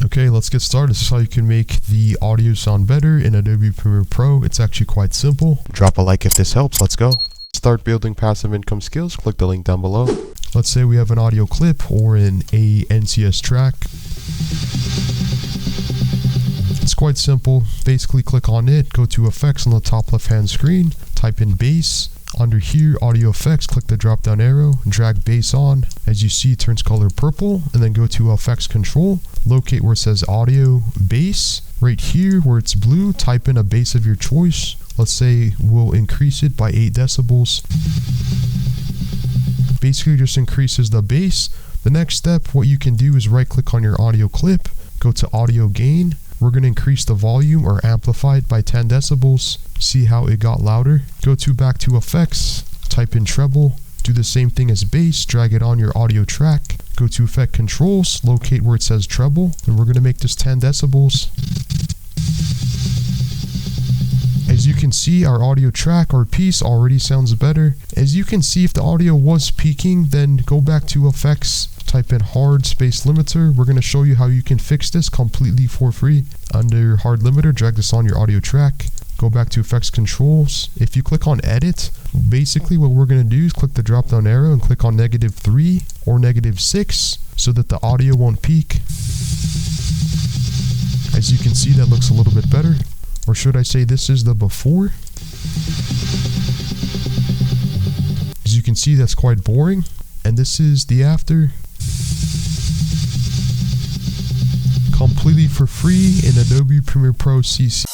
Okay, let's get started. This is how you can make the audio sound better in Adobe Premiere Pro. It's actually quite simple. Drop a like if this helps. Let's go. Start building passive income skills. Click the link down below. Let's say we have an audio clip or an NCS track. It's quite simple. Basically click on it, go to effects on the top left hand screen, type in bass. Under here, audio effects, click the drop down arrow, drag bass on. As you see, it turns color purple, and then go to effects control, locate where it says audio bass. Right here where it's blue, type in a bass of your choice. Let's say we'll increase it by 8 decibels. Basically just increases the bass. The next step, what you can do is right click on your audio clip, go to audio gain. We're going to increase the volume or amplify it by 10 decibels. See how it got louder? Go back to effects, type in treble, do the same thing as bass, drag it on your audio track, go to effect controls, locate where it says treble, and we're going to make this 10 decibels. As you can see, our audio track or piece already sounds better. As you can see, if the audio was peaking, then go back to effects, type in hard space limiter. We're going to show you how you can fix this completely for free. Under hard limiter, drag this on your audio track. Go back to effects controls. If you click on edit, basically what we're going to do is click the drop down arrow and click on -3 or -6 so that the audio won't peak. As you can see, that looks a little bit better. Or should I say this is the before? As you can see, that's quite boring. And this is the after. Completely for free in Adobe Premiere Pro CC.